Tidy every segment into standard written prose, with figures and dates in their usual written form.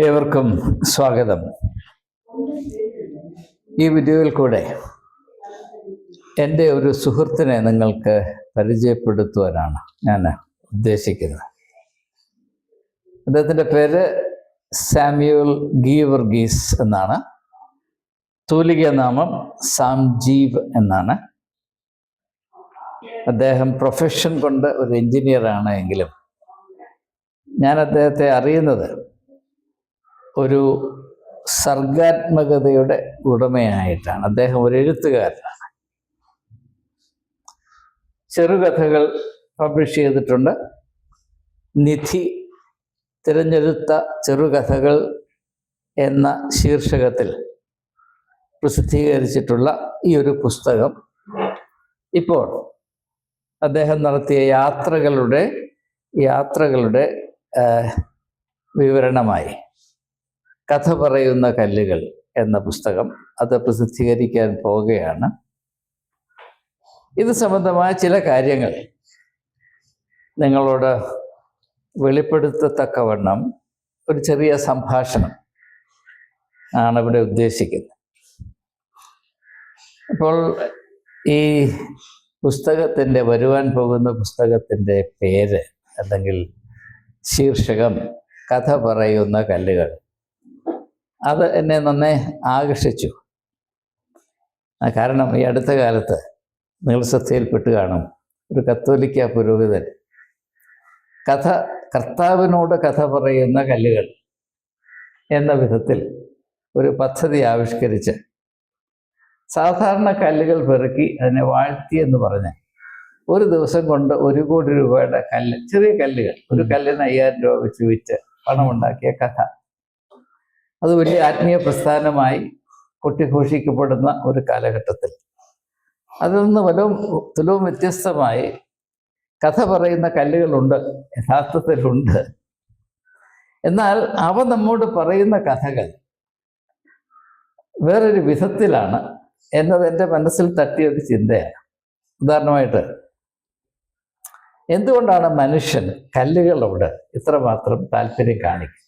ഏവർക്കും സ്വാഗതം. ഈ വീഡിയോയിൽ കൂടെ എൻ്റെ ഒരു സുഹൃത്തിനെ നിങ്ങൾക്ക് പരിചയപ്പെടുത്തുവാനാണ് ഞാൻ ഉദ്ദേശിക്കുന്നത്. അദ്ദേഹത്തിൻ്റെ പേര് സാമ്യുവൽ ഗീവർഗീസ് എന്നാണ്. തൂലിക നാമം സാംജീവ് എന്നാണ്. അദ്ദേഹം പ്രൊഫഷൻ കൊണ്ട് ഒരു എഞ്ചിനീയറാണ് എങ്കിലും ഞാൻ അദ്ദേഹത്തെ അറിയുന്നത് ഒരു സർഗാത്മകതയുടെ ഉടമയായിട്ടാണ്. അദ്ദേഹം ഒരു എഴുത്തുകാരനാണ്. ചെറുകഥകൾ പബ്ലിഷ് ചെയ്തിട്ടുണ്ട്. നിധി തിരഞ്ഞെടുത്ത ചെറുകഥകൾ എന്ന ശീർഷകത്തിൽ പ്രസിദ്ധീകരിച്ചിട്ടുള്ള ഈ ഒരു പുസ്തകം ഇപ്പോൾ അദ്ദേഹം നടത്തിയ യാത്രകളുടെ വിവരണമായി കഥ പറയുന്ന കല്ലുകൾ എന്ന പുസ്തകം അത് പ്രസിദ്ധീകരിക്കാൻ പോവുകയാണ്. ഇത് സംബന്ധമായ ചില കാര്യങ്ങൾ നിങ്ങളോട് വെളിപ്പെടുത്തത്തക്കവണ്ണം ഒരു ചെറിയ സംഭാഷണം ആണ് ഇവിടെ ഉദ്ദേശിക്കുന്നത്. അപ്പോൾ ഈ പുസ്തകത്തിൻ്റെ വരുവാൻ പോകുന്ന പുസ്തകത്തിൻ്റെ പേര് അല്ലെങ്കിൽ ശീർഷകം കഥ പറയുന്ന കല്ലുകൾ. അത് എന്നെ നന്നേ ആകർഷിച്ചു. കാരണം ഈ അടുത്ത കാലത്ത് നിങ്ങൾ ശ്രദ്ധയിൽപ്പെട്ട് കാണും, ഒരു കത്തോലിക്ക പുരോഹിതൻ കർത്താവിനോട് കഥ പറയുന്ന കല്ലുകൾ എന്ന വിധത്തിൽ ഒരു പദ്ധതി ആവിഷ്കരിച്ച് സാധാരണ കല്ലുകൾ പെറുക്കി അതിനെ വാഴ്ത്തി എന്ന് പറഞ്ഞ് ഒരു ദിവസം കൊണ്ട് 1 കോടി രൂപയുടെ കല്ല്, ചെറിയ കല്ലുകൾ, ഒരു കല്ലിന് 5000 രൂപ വെച്ച് വിറ്റ് പണമുണ്ടാക്കിയ കഥ. അത് വലിയ ആത്മീയ പ്രസ്ഥാനമായി കൊട്ടിഘോഷിക്കപ്പെടുന്ന ഒരു കാലഘട്ടത്തിൽ അതിൽ നിന്ന് തുലവും വ്യത്യസ്തമായി കഥ പറയുന്ന കല്ലുകളുണ്ട്, യഥാർത്ഥത്തിലുണ്ട്. എന്നാൽ അവ നമ്മോട് പറയുന്ന കഥകൾ വേറൊരു വിധത്തിലാണ് എന്നത് എൻ്റെ മനസ്സിൽ തട്ടിയൊരു ചിന്തയാണ്. ഉദാഹരണമായിട്ട്, എന്തുകൊണ്ടാണ് മനുഷ്യൻ കല്ലുകളോട് ഇത്രമാത്രം താല്പര്യം കാണിക്കുന്നത്?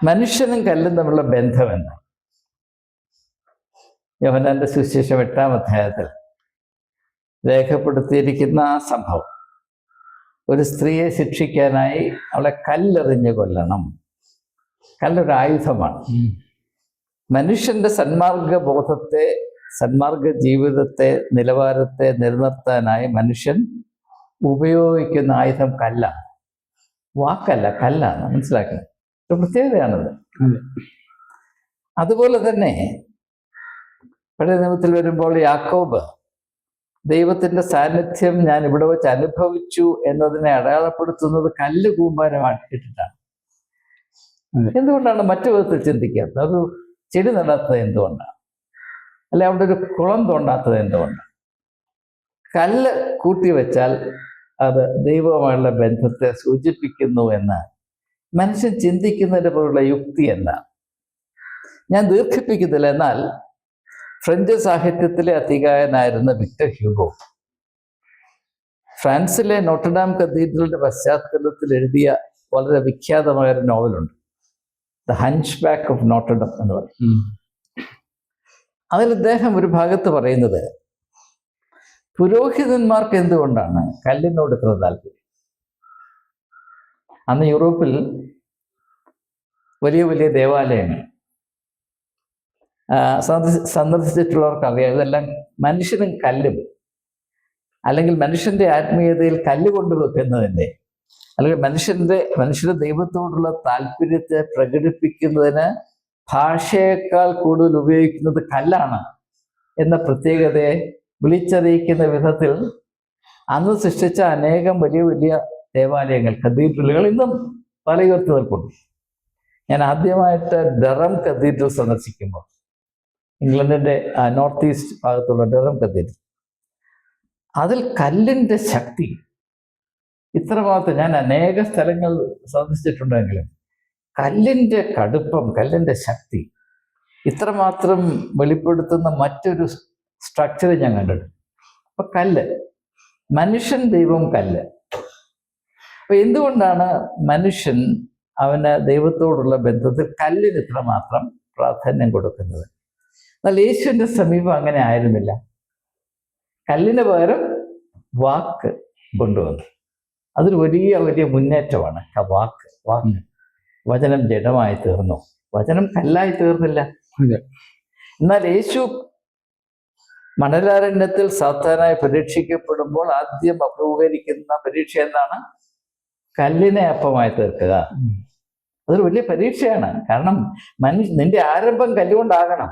മനുഷ്യനും കല്ലും തമ്മിലുള്ള ബന്ധം എന്താണ്? യോഹന്നാന്റെ സുവിശേഷം 8-ാം അധ്യായത്തിൽ രേഖപ്പെടുത്തിയിരിക്കുന്ന ആ സംഭവം, ഒരു സ്ത്രീയെ ശിക്ഷിക്കാനായി അവളെ കല്ലെറിഞ്ഞ് കൊല്ലണം. കല്ലൊരു ആയുധമാണ്. മനുഷ്യന്റെ സന്മാർഗ ജീവിതത്തെ നിലവാരത്തെ നിലനിർത്താനായി മനുഷ്യൻ ഉപയോഗിക്കുന്ന ആയുധം കല്ലാണ്. വാക്കല്ല, കല്ലാണ്. മനസ്സിലാക്കുന്നത് ഒരു പ്രത്യേകതയാണത്. അതുപോലെ തന്നെ പഴയ നിയമത്തിൽ വരുമ്പോൾ യാക്കോബ് ദൈവത്തിന്റെ സാന്നിധ്യം ഞാൻ ഇവിടെ വെച്ച് അനുഭവിച്ചു എന്നതിനെ അടയാളപ്പെടുത്തുന്നത് കല്ല് കൂമ്പാരമായിട്ടിട്ടാണ്. എന്തുകൊണ്ടാണ് മറ്റു വിധത്തിൽ ചിന്തിക്കാത്തത്? ഒരു ചെടി നടാത്തത് എന്തുകൊണ്ടാണ്? അല്ലെ അവിടെ ഒരു കുളം തോണ്ടാത്തത് എന്തുകൊണ്ടാണ്? കല്ല് കൂട്ടിവെച്ചാൽ അത് ദൈവവുമായുള്ള ബന്ധത്തെ സൂചിപ്പിക്കുന്നു എന്ന് മനുഷ്യൻ ചിന്തിക്കുന്നതിന് പോലുള്ള യുക്തി എന്താണ്? ഞാൻ ദീർഘിപ്പിക്കുന്നില്ല. എന്നാൽ ഫ്രഞ്ച് സാഹിത്യത്തിലെ അതികായനായിരുന്ന വിക്ടർ ഹ്യൂഗോ ഫ്രാൻസിലെ നോട്ടർഡാം കത്തീഡ്രലിന്റെ പശ്ചാത്തലത്തിൽ എഴുതിയ വളരെ വിഖ്യാതമായ ഒരു നോവലുണ്ട്, the hunchback of Notre Dame എന്ന് പറയും. അതിൽ അദ്ദേഹം ഒരു ഭാഗത്ത് പറയുന്നത്, പുരോഹിതന്മാർക്ക് എന്തുകൊണ്ടാണ് കല്ലിനോട് ഇത്ര താല്പര്യം? അന്ന് യൂറോപ്പിൽ വലിയ വലിയ ദേവാലയങ്ങൾ സന്ദർശിച്ചിട്ടുള്ളവർക്ക് അറിയാം, ഇതെല്ലാം മനുഷ്യനും കല്ലും, അല്ലെങ്കിൽ മനുഷ്യന്റെ ആത്മീയതയിൽ കല്ല് കൊണ്ടുവെക്കുന്നതിൻ്റെ, അല്ലെങ്കിൽ മനുഷ്യന്റെ ദൈവത്തോടുള്ള താല്പര്യത്തെ പ്രകടിപ്പിക്കുന്നതിന് ഭാഷയേക്കാൾ കൂടുതൽ ഉപയോഗിക്കുന്നത് കല്ലാണ് എന്ന പ്രത്യേകതയെ വിളിച്ചറിയിക്കുന്ന വിധത്തിൽ അന്ന് സൃഷ്ടിച്ച അനേകം വലിയ വലിയ ദേവാലയങ്ങൾ, കത്തീഡ്രലുകൾ ഇന്നും തലയുയർത്തി നിൽക്കുന്നു. ഞാൻ ആദ്യമായിട്ട് ഡറം കത്തീഡ്രൽ സന്ദർശിക്കുമ്പോൾ, ഇംഗ്ലണ്ടിൻ്റെ നോർത്ത് ഈസ്റ്റ് ഭാഗത്തുള്ള ഡറം കത്തീഡ്രൽ, അതിൽ കല്ലിൻ്റെ ശക്തി ഇത്രമാത്രം, ഞാൻ അനേക സ്ഥലങ്ങൾ സന്ദർശിച്ചിട്ടുണ്ടെങ്കിലും കല്ലിൻ്റെ കടുപ്പം, കല്ലിൻ്റെ ശക്തി ഇത്രമാത്രം വെളിപ്പെടുത്തുന്ന മറ്റൊരു സ്ട്രക്ചർ ഞാൻ കണ്ടിട്ടുണ്ട്. അപ്പൊ കല്ല്, മനുഷ്യൻ, ദൈവം, കല്ല്. അപ്പൊ എന്തുകൊണ്ടാണ് മനുഷ്യൻ അവന് ദൈവത്തോടുള്ള ബന്ധത്തിൽ കല്ലിന് ഇത്രമാത്രം പ്രാധാന്യം കൊടുക്കുന്നത്? എന്നാൽ യേശുവിൻ്റെ സമീപം അങ്ങനെ ആയിരുന്നില്ല. കല്ലിന് പകരം വാക്ക് കൊണ്ടുവന്നു. അതൊരു വലിയ വലിയ മുന്നേറ്റമാണ്. വാക്ക് വചനം ജഡമായി തീർന്നു. വചനം കല്ലായി തീർന്നില്ല. എന്നാൽ യേശു മണലാരണ്യത്തിൽ സാത്താനായി പരീക്ഷിക്കപ്പെടുമ്പോൾ ആദ്യം അഭിമുഖീകരിക്കുന്ന പരീക്ഷ എന്താണ്? കല്ലിനെ അപ്പമായി തീർക്കുക. അതൊരു വലിയ പരീക്ഷയാണ്. കാരണം നിന്റെ ആരംഭം കല്ലുകൊണ്ടാകണം.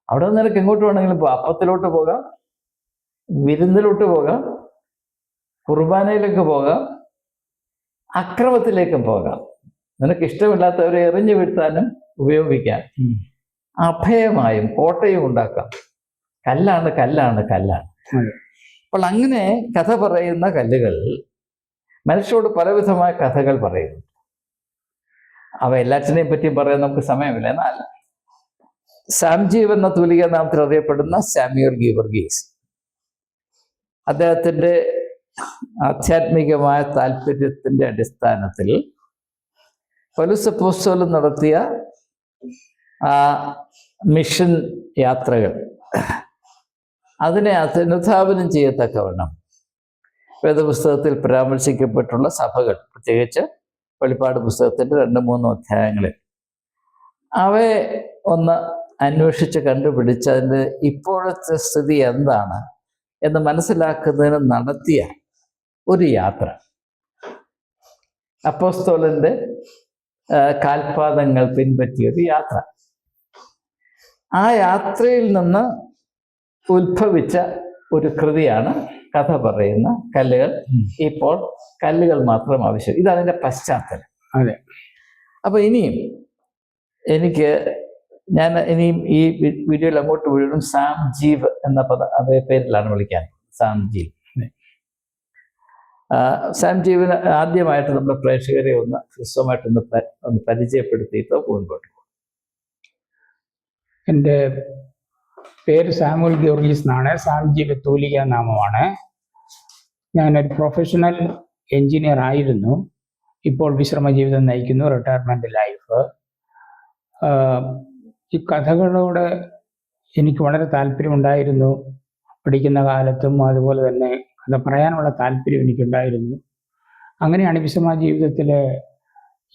അവിടെ നിന്ന് നിനക്ക് എങ്ങോട്ട് വേണമെങ്കിലും പോകാം. അപ്പത്തിലോട്ട് പോകാം, വിരുന്നിലോട്ട് പോകാം, കുർബാനയിലേക്ക് പോകാം, അക്രമത്തിലേക്കും പോകാം. നിനക്ക് ഇഷ്ടമില്ലാത്തവരെ എറിഞ്ഞു വീഴ്ത്താനും ഉപയോഗിക്കാം. അഭയമായും കോട്ടയും ഉണ്ടാക്കാം. കല്ലാണ് കല്ലാണ് കല്ലാണ്. അപ്പോൾ അങ്ങനെ കഥ പറയുന്ന കല്ലുകൾ മനുഷ്യരോട് പലവിധമായ കഥകൾ പറയുന്നു. അവ എല്ലാറ്റിനെയും പറ്റിയും പറയാൻ നമുക്ക് സമയമില്ല. എന്നാൽ സാംജീവ് എന്ന തൂലിക നാമത്തിൽ അറിയപ്പെടുന്ന സാമ്യുവൽ ഗീവർഗീസ്, അദ്ദേഹത്തിൻ്റെ ആധ്യാത്മികമായ താല്പര്യത്തിൻ്റെ അടിസ്ഥാനത്തിൽ പൗലോസ് അപ്പോസ്തലൻ നടത്തിയ മിഷൻ യാത്രകൾ അതിനെ അനുധാവനം ചെയ്യത്തക്കവണ്ണം വേദപുസ്തകത്തിൽ പരാമർശിക്കപ്പെട്ടുള്ള സഭകൾ, പ്രത്യേകിച്ച് വെളിപ്പാട് പുസ്തകത്തിൻ്റെ 2-3 അധ്യായങ്ങളിൽ അവയെ ഒന്ന് അന്വേഷിച്ച് കണ്ടുപിടിച്ച് അതിൻ്റെ ഇപ്പോഴത്തെ സ്ഥിതി എന്താണ് എന്ന് മനസ്സിലാക്കുന്നതിന് നടത്തിയ ഒരു യാത്ര, അപ്പോസ്തലന്റെ കാൽപാദങ്ങൾ പിൻപറ്റിയൊരു യാത്ര. ആ യാത്രയിൽ നിന്ന് ഉത്ഭവിച്ച ഒരു കൃതിയാണ് കഥ പറയുന്ന കല്ലുകൾ. ഇപ്പോൾ കല്ലുകൾ മാത്രം ആവശ്യം. ഇതതിൻ്റെ പശ്ചാത്തലം. അതെ. അപ്പൊ ഇനിയും ഞാൻ ഇനിയും ഈ വീഡിയോയിൽ അങ്ങോട്ട് വീഴും സാംജീവ് എന്ന പേരിലാണ് വിളിക്കാൻ. സാംജീവ്. സാംജീവിന് ആദ്യമായിട്ട് നമ്മുടെ പ്രേക്ഷകരെ ഒന്ന് ഹ്രസ്വമായിട്ടൊന്ന് പരിചയപ്പെടുത്തിയിട്ട് മുൻപോട്ട് പോകും. എൻ്റെ പേര് സാമുവൽ ഗീവർഗീസ് എന്നാണ്. സാംജീവ് തൂലിക നാമമാണ്. ഞാനൊരു പ്രൊഫഷണൽ എൻജിനീയർ ആയിരുന്നു. ഇപ്പോൾ വിശ്രമ ജീവിതം നയിക്കുന്നു, റിട്ടയർമെൻറ്റ് ലൈഫ്. ഈ കഥകളോട് എനിക്ക് വളരെ താല്പര്യമുണ്ടായിരുന്നു. പഠിക്കുന്ന കാലത്തും അതുപോലെ തന്നെ കഥ പറയാനുള്ള താല്പര്യം എനിക്കുണ്ടായിരുന്നു. അങ്ങനെയാണ് വിശ്രമ ജീവിതത്തിൽ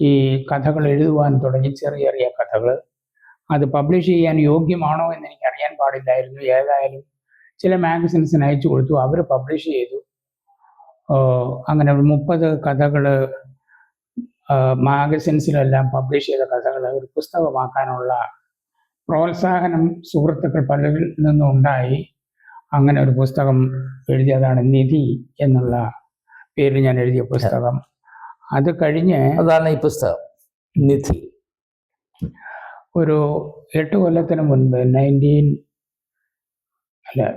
ഈ കഥകൾ എഴുതുവാൻ തുടങ്ങി. ചെറിയ ചെറിയ കഥകൾ അത് പബ്ലിഷ് ചെയ്യാൻ യോഗ്യമാണോ എന്ന് എനിക്ക് അറിയാൻ പാടില്ലായിരുന്നു. ഏതായാലും ചില മാഗസിൻസിന് അയച്ചു കൊടുത്തു, അവർ പബ്ലിഷ് ചെയ്തു. അങ്ങനെ 30 കഥകൾ മാഗസിൻസിലെല്ലാം പബ്ലിഷ് ചെയ്ത കഥകൾ ഒരു പുസ്തകമാക്കാനുള്ള പ്രോത്സാഹനം സുഹൃത്തുക്കൾ പലരിൽ നിന്നും ഉണ്ടായി. അങ്ങനെ ഒരു പുസ്തകം എഴുതിയതാണ് നിധി എന്നുള്ള പേരിൽ ഞാൻ എഴുതിയ പുസ്തകം. അത് കഴിഞ്ഞ് അതാണ് ഈ പുസ്തകം നിധി. ഒരു 8 കൊല്ലത്തിന് മുൻപ്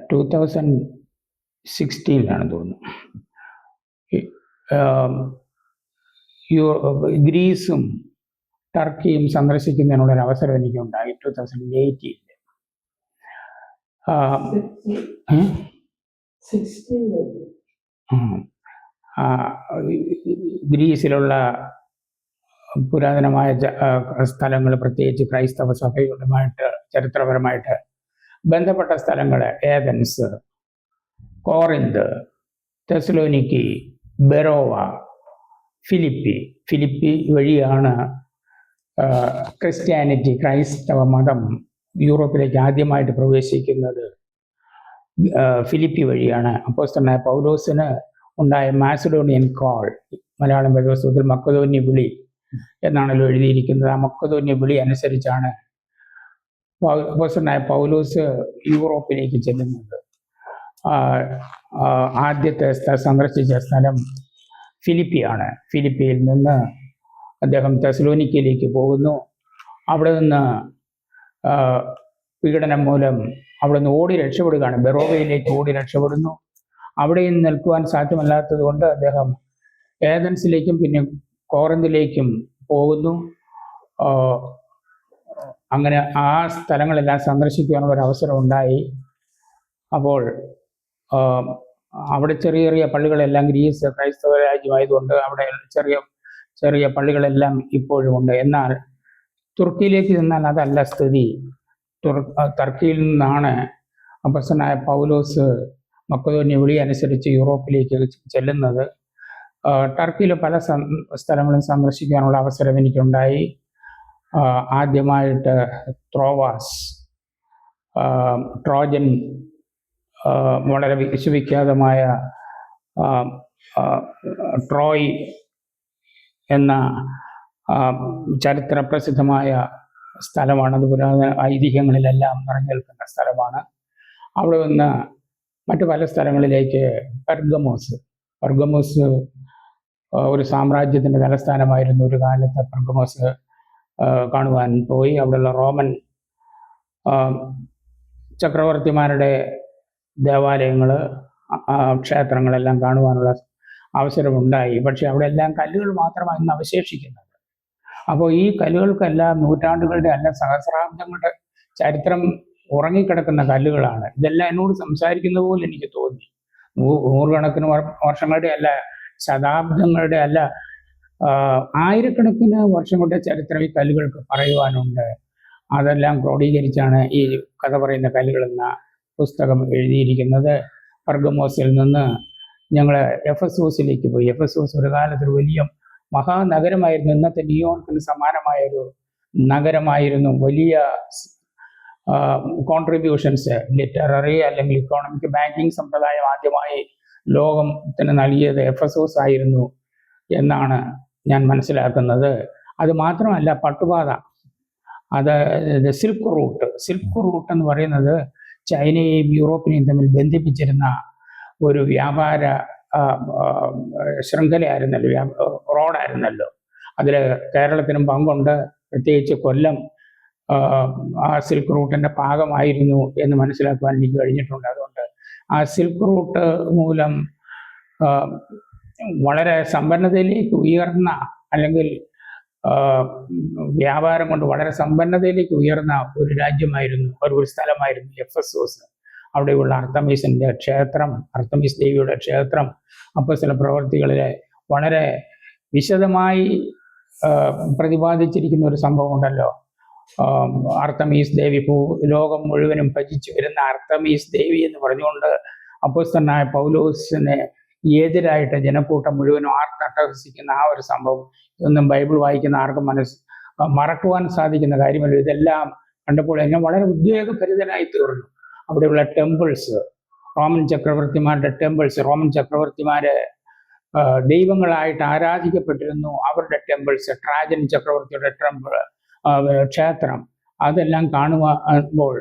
2016 തോന്നുന്നു, ഗ്രീസും ടർക്കിയും സന്ദർശിക്കുന്നതിനുള്ളൊരു അവസരം എനിക്കുണ്ടായി. 2018 ഗ്രീസിലുള്ള പുരാതനമായ സ്ഥലങ്ങൾ, പ്രത്യേകിച്ച് ക്രൈസ്തവ സഭകളുമായിട്ട് ചരിത്രപരമായിട്ട് ബന്ധപ്പെട്ട സ്ഥലങ്ങൾ, ഏഥൻസ്, കോറിന്ത്, തെസലോനിക്കി, ബെറോവ, ഫിലിപ്പി വഴിയാണ് ക്രിസ്ത്യാനിറ്റി, ക്രൈസ്തവ മതം യൂറോപ്പിലേക്ക് ആദ്യമായിട്ട് പ്രവേശിക്കുന്നത്. ഫിലിപ്പി വഴിയാണ്. അപ്പോസ്തലനായ പൗലോസിന് ഉണ്ടായ മാസിഡോണിയൻ കോൾ, മലയാളം വേദപുസ്തകത്തിൽ മക്കതോന്യ വിളി എന്നാണല്ലോ എഴുതിയിരിക്കുന്നത്. ആ മക്കതോന്യ വിളി അനുസരിച്ചാണ് അപ്പോസ്തലനായ പൗലോസ് യൂറോപ്പിലേക്ക് ചെല്ലുന്നത്. ആദ്യത്തെ സന്ദർശിച്ച സ്ഥലം ഫിലിപ്പിയാണ്. ഫിലിപ്പിയിൽ നിന്ന് അദ്ദേഹം തെസലോനിക്കയിലേക്ക് പോകുന്നു. അവിടെ നിന്ന് പീഡനം മൂലം അവിടെ നിന്ന് ഓടി രക്ഷപ്പെടുകയാണ്. ബെറോവയിലേക്ക് ഓടി രക്ഷപ്പെടുന്നു. അവിടെയും നിൽക്കുവാൻ സാധ്യമല്ലാത്തത് കൊണ്ട് അദ്ദേഹം ഏഥൻസിലേക്കും പിന്നെ കോറിന്തിലേക്കും പോകുന്നു. അങ്ങനെ ആ സ്ഥലങ്ങളെല്ലാം സന്ദർശിക്കുവാനുള്ള ഒരു അവസരം ഉണ്ടായി. അപ്പോൾ ആ, അവിടെ ചെറിയ ചെറിയ പള്ളികളെല്ലാം, ഗ്രീസ് ക്രൈസ്തവ രാജ്യമായതുകൊണ്ട് അവിടെ ചെറിയ ചെറിയ പള്ളികളെല്ലാം ഇപ്പോഴും ഉണ്ട്. എന്നാൽ തുർക്കിയിലേക്ക് ചെന്നാൽ അതല്ല സ്ഥിതി. ടർക്കിയിൽ നിന്നാണ് അപ്പസ്തലനായ പൗലോസ് മക്കെദോന്യ വിളി അനുസരിച്ച് യൂറോപ്പിലേക്ക് ചെല്ലുന്നത്. ടർക്കിയിലെ പല സ്ഥലങ്ങളും സന്ദർശിക്കാനുള്ള അവസരം എനിക്കുണ്ടായി. ആദ്യമായിട്ട് ത്രോവാസ്, ട്രോജൻ, വളരെ വിശ്വവിഖ്യാതമായ ട്രോയ് എന്ന ചരിത്ര പ്രസിദ്ധമായ സ്ഥലമാണ്. അത് പുരാതന ഐതിഹ്യങ്ങളിലെല്ലാം നിറഞ്ഞു നിൽക്കുന്ന സ്ഥലമാണ്. അവിടെ നിന്ന് മറ്റു പല സ്ഥലങ്ങളിലേക്ക് പെർഗമോസ് ഒരു സാമ്രാജ്യത്തിൻ്റെ തലസ്ഥാനമായിരുന്നു ഒരു കാലത്ത്. പെർഗമോസ് കാണുവാൻ പോയി. അവിടെയുള്ള റോമൻ ചക്രവർത്തിമാരുടെ ദേവാലയങ്ങൾ, ക്ഷേത്രങ്ങളെല്ലാം കാണുവാനുള്ള അവസരമുണ്ടായി. പക്ഷെ അവിടെ എല്ലാം കല്ലുകൾ മാത്രമാണ് ഇന്ന് അവശേഷിക്കുന്നത്. അപ്പോൾ ഈ കല്ലുകൾക്കെല്ലാം നൂറ്റാണ്ടുകളുടെ അല്ല സഹസ്രാബ്ദങ്ങളുടെ ചരിത്രം ഉറങ്ങിക്കിടക്കുന്ന കല്ലുകളാണ്. ഇതെല്ലാം എന്നോട് സംസാരിക്കുന്ന പോലെ എനിക്ക് തോന്നി. നൂറുകണക്കിന് വർഷങ്ങളുടെ അല്ല, ശതാബ്ദങ്ങളുടെ അല്ല, ആയിരക്കണക്കിന് വർഷങ്ങളുടെ ചരിത്രം ഈ കല്ലുകൾക്ക് പറയുവാനുണ്ട്. അതെല്ലാം ക്രോഡീകരിച്ചാണ് ഈ കഥ പറയുന്ന കല്ലുകൾ എന്ന പുസ്തകം എഴുതിയിരിക്കുന്നത്. പെർഗമോസിൽ നിന്ന് ഞങ്ങൾ എഫെസോസിലേക്ക് പോയി. എഫെസോസ് ഒരു കാലത്തൊരു വലിയ മഹാനഗരമായിരുന്നു. ഇന്നത്തെ ന്യൂയോർക്കിന് സമാനമായൊരു നഗരമായിരുന്നു. വലിയ കോൺട്രിബ്യൂഷൻസ്, ലിറ്റററി അല്ലെങ്കിൽ ഇക്കോണമിക്, ബാങ്കിങ് സമ്പ്രദായം ആദ്യമായി ലോകത്തിന് നൽകിയത് എഫെസോസ് ആയിരുന്നു എന്നാണ് ഞാൻ മനസ്സിലാക്കുന്നത്. അത് മാത്രമല്ല, പട്ടുപാത, അത് സിൽക്ക് റൂട്ട് എന്ന് പറയുന്നത് ചൈനയെയും യൂറോപ്പിനെയും തമ്മിൽ ബന്ധിപ്പിച്ചിരുന്ന ഒരു വ്യാപാര ശൃംഖലയായിരുന്നല്ലോ, റോഡായിരുന്നല്ലോ. അതിൽ കേരളത്തിനും പങ്കുണ്ട്. പ്രത്യേകിച്ച് കൊല്ലം ആ സിൽക്ക് റൂട്ടിൻ്റെ ഭാഗമായിരുന്നു എന്ന് മനസ്സിലാക്കുവാൻ എനിക്ക് കഴിഞ്ഞിട്ടുണ്ട്. അതുകൊണ്ട് ആ സിൽക്ക് റൂട്ട് മൂലം വളരെ സമ്പന്നതയിലേക്ക് ഉയർന്ന, അല്ലെങ്കിൽ വ്യാപാരം കൊണ്ട് വളരെ സമ്പന്നതയിലേക്ക് ഉയർന്ന ഒരു രാജ്യമായിരുന്നു, ഒരു സ്ഥലമായിരുന്നു എഫെസോസ്. അവിടെയുള്ള അർത്തമീസിൻ്റെ ക്ഷേത്രം, അർത്തമീസ് ദേവിയുടെ ക്ഷേത്രം അപ്പോസ്തല പ്രവർത്തികളിലെ വളരെ വിശദമായി പ്രതിപാദിച്ചിരിക്കുന്ന ഒരു സംഭവം ഉണ്ടല്ലോ. അർത്തമീസ് ദേവി, ലോകം മുഴുവനും ഭജിച്ചു വരുന്ന അർത്തമീസ് ദേവി എന്ന് പറഞ്ഞുകൊണ്ട് അപ്പോസ്തലനായ പൗലോസിനെ എതിരായിട്ട് ജനക്കൂട്ടം മുഴുവനും ആർത്തട്ടഹസിക്കുന്ന ആ ഒരു സംഭവം, ഇതൊന്നും ബൈബിൾ വായിക്കുന്ന ആർക്കും മറക്കുവാൻ സാധിക്കുന്ന കാര്യമല്ല. ഇതെല്ലാം കണ്ടപ്പോൾ എന്നെ വളരെ ഉദ്വേഗഭരിതനായി തീർന്നു. അവിടെയുള്ള ടെമ്പിൾസ്, റോമൻ ചക്രവർത്തിമാരുടെ ടെമ്പിൾസ്, റോമൻ ചക്രവർത്തിമാര് ദൈവങ്ങളായിട്ട് ആരാധിക്കപ്പെട്ടിരുന്നു. അവരുടെ ടെമ്പിൾസ്, ട്രാജൻ ചക്രവർത്തിയുടെ ക്ഷേത്രം, അതെല്ലാം കാണുമ്പോൾ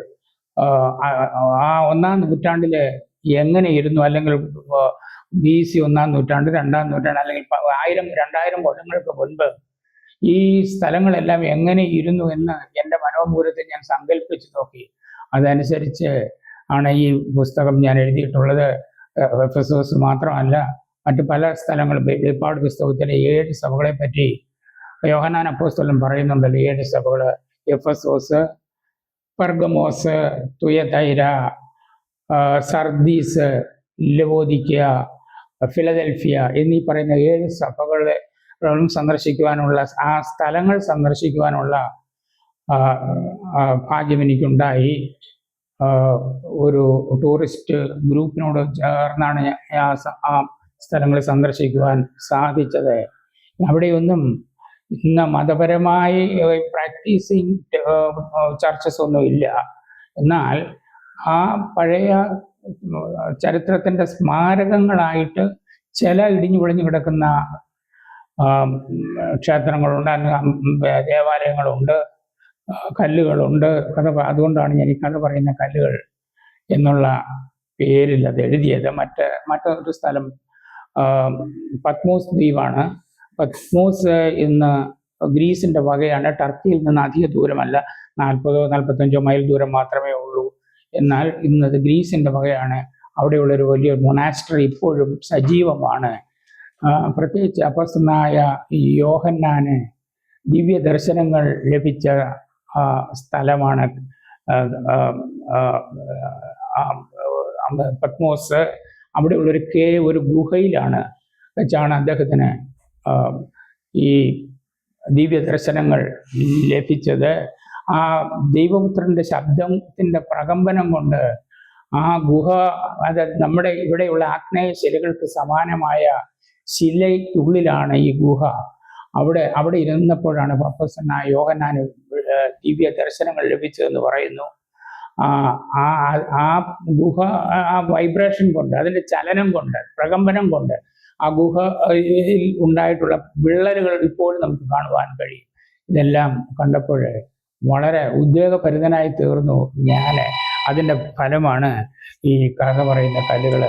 ആ 1-ാം നൂറ്റാണ്ടിൽ എങ്ങനെയിരുന്നു, അല്ലെങ്കിൽ BC 1-ാം നൂറ്റാണ്ട്, 2-ാം നൂറ്റാണ്ട്, അല്ലെങ്കിൽ 1000-2000 കൊല്ലങ്ങൾക്ക് മുൻപ് ഈ സ്ഥലങ്ങളെല്ലാം എങ്ങനെ ഇരുന്നു എന്ന് എൻ്റെ മനോമുഖരത്തിൽ ഞാൻ സങ്കല്പിച്ച് നോക്കി. അതനുസരിച്ച് ആണ് ഈ പുസ്തകം ഞാൻ എഴുതിയിട്ടുള്ളത്. എഫെസോസ് മാത്രമല്ല, മറ്റു പല സ്ഥലങ്ങളും. വെളിപ്പാട് പുസ്തകത്തിലെ 7 സഭകളെ പറ്റി യോഹന്നാൻ അപ്പോസ്തലൻ പറയുന്നുണ്ടല്ലോ. 7 സഭകൾ: എഫെസോസ്, പെർഗമോസ്, തുയതൈര, സർദീസ്, ലവോദിക്ക, ഫിലദൽഫിയ എന്നീ പറയുന്ന 7 സഭകളും സന്ദർശിക്കുവാനുള്ള, ആ സ്ഥലങ്ങൾ സന്ദർശിക്കുവാനുള്ള ഭാഗ്യം എനിക്കുണ്ടായി. ഒരു ടൂറിസ്റ്റ് ഗ്രൂപ്പിനോട് ചേർന്നാണ് ആ സ്ഥലങ്ങൾ സന്ദർശിക്കുവാൻ സാധിച്ചത്. അവിടെയൊന്നും ഇന്ന് മതപരമായി പ്രാക്ടീസിങ് ചർച്ചസ് ഒന്നും ഇല്ല. എന്നാൽ ആ പഴയ ചരിത്രത്തിൻ്റെ സ്മാരകങ്ങളായിട്ട് ചില ഇടിഞ്ഞു പൊളിഞ്ഞു കിടക്കുന്ന ക്ഷേത്രങ്ങളുണ്ട്, ദേവാലയങ്ങളുണ്ട്, കല്ലുകളുണ്ട്. അതുകൊണ്ടാണ് ഞാൻ ഈ കഥ പറയുന്ന കല്ലുകൾ എന്നുള്ള പേരിൽ അത് എഴുതിയത്. മറ്റൊരു സ്ഥലം പത്മോസ് ദ്വീപാണ്. പത്മോസ് ഇന്ന് ഗ്രീസിൻ്റെ വകയാണ്. ടർക്കിയിൽ നിന്ന് അധിക ദൂരമല്ല, 40-45 മൈൽ ദൂരം മാത്രമേ ഉള്ളൂ. എന്നാൽ ഇന്നത് ഗ്രീസിൻ്റെ വകയാണ്. അവിടെയുള്ളൊരു വലിയ മൊണാസ്ട്രി ഇപ്പോഴും സജീവമാണ്. പ്രത്യേകിച്ച് അപ്പോസ്തലനായ യോഹന്നാന് ദിവ്യ ദർശനങ്ങൾ ലഭിച്ച സ്ഥലമാണ് പത്മോസ്, അവിടെയുള്ളൊരു ഒരു ഗുഹയിലാണ് വെച്ചാണ് അദ്ദേഹത്തിന് ഈ ദിവ്യ ദർശനങ്ങൾ ലഭിച്ചത്. ആ ദൈവപുത്രന്റെ ശബ്ദത്തിന്റെ പ്രകമ്പനം കൊണ്ട് ആ ഗുഹ, അത് നമ്മുടെ ഇവിടെയുള്ള ആഗ്നേയ ശിലകൾക്ക് സമാനമായ ശിലയ്ക്കുള്ളിലാണ് ഈ ഗുഹ. അവിടെ ഇരുന്നപ്പോഴാണ് പപ്പസനായ യോഹന്നാന് ദിവ്യ ദർശനങ്ങൾ ലഭിച്ചതെന്ന് പറയുന്നു. ആ ഗുഹ, ആ വൈബ്രേഷൻ കൊണ്ട്, അതിന്റെ ചലനം കൊണ്ട്, പ്രകമ്പനം കൊണ്ട് ആ ഗുഹയിൽ ഉണ്ടായിട്ടുള്ള വിള്ളലുകൾ ഇപ്പോഴും നമുക്ക് കാണുവാൻ കഴിയും. ഇതെല്ലാം കണ്ടപ്പോൾ വളരെ ഉദ്വേഗഭരിതനായി തീർന്നു ഞാൻ. അതിൻ്റെ ഫലമാണ് ഈ കഥ പറയുന്ന കല്ലുകൾ.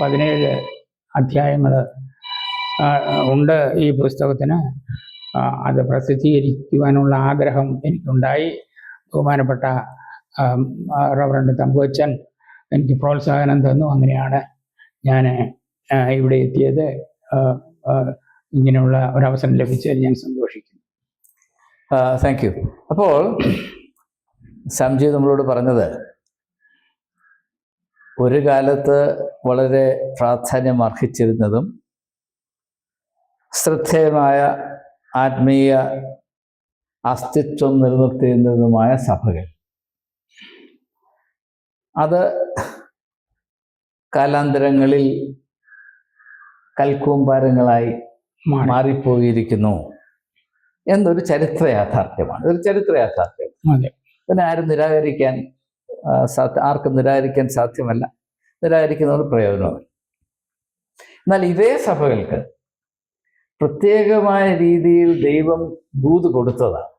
17 അധ്യായങ്ങൾ ഉണ്ട് ഈ പുസ്തകത്തിന്. അത് പ്രസിദ്ധീകരിക്കുവാനുള്ള ആഗ്രഹം എനിക്കുണ്ടായി. ബഹുമാനപ്പെട്ട റവറൻഡ് തമ്പുവച്ചൻ എനിക്ക് പ്രോത്സാഹനം തന്നു. അങ്ങനെയാണ് ഞാൻ ഇവിടെ എത്തിയത്. ഇങ്ങനെയുള്ള ഒരവസരം ലഭിച്ചതിൽ ഞാൻ സന്തോഷിക്കുന്നു. Thank you. അപ്പോൾ സംജയ് നമ്മളോട് പറഞ്ഞത് ഒരു കാലത്ത് വളരെ പ്രാധാന്യം അർഹിച്ചിരുന്നതും ശ്രദ്ധേയമായ ആത്മീയ അസ്തിത്വം നിലനിർത്തിയിരുന്നതുമായ സഭകൾ, അത് കാലാന്തരങ്ങളിൽ കൽക്കൂമ്പാരങ്ങളായി മാറിപ്പോയിരിക്കുന്നു എന്നൊരു ചരിത്ര യാഥാർത്ഥ്യമാണ്. ഒരു ചരിത്ര യാഥാർത്ഥ്യം. പിന്നെ ആർക്കും നിരാകരിക്കാൻ സാധ്യമല്ല, നിരാകരിക്കുന്നവർ പ്രയോജനമല്ല. എന്നാൽ ഇതേ സഭകൾക്ക് പ്രത്യേകമായ രീതിയിൽ ദൈവം ദൂത് കൊടുത്തതാണ്.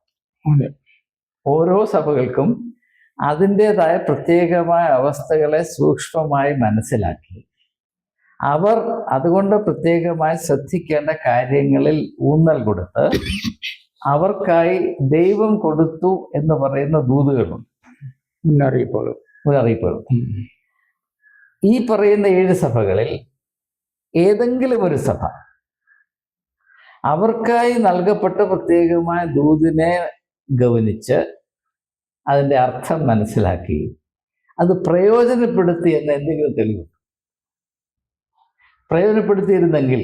ഓരോ സഭകൾക്കും അതിൻ്റെതായ പ്രത്യേകമായ അവസ്ഥകളെ സൂക്ഷ്മമായി മനസ്സിലാക്കി അവർ അതുകൊണ്ട് പ്രത്യേകമായി ശ്രദ്ധിക്കേണ്ട കാര്യങ്ങളിൽ ഊന്നൽ കൊടുത്ത് അവർക്കായി ദൈവം കൊടുത്തു എന്ന് പറയുന്ന ദൂതുകളുണ്ട്, മുന്നറിയിപ്പുകൾ. ഈ പറയുന്ന 7 സഭകളിൽ ഏതെങ്കിലും ഒരു സഭ അവർക്കായി നൽകപ്പെട്ട പ്രത്യേകമായ ദൂതിനെ ഗൗനിച്ച് അതിൻ്റെ അർത്ഥം മനസ്സിലാക്കി അത് പ്രയോജനപ്പെടുത്തി എന്ന എന്തെങ്കിലും തെളിവുണ്ട്? പ്രയോജനപ്പെടുത്തിയിരുന്നെങ്കിൽ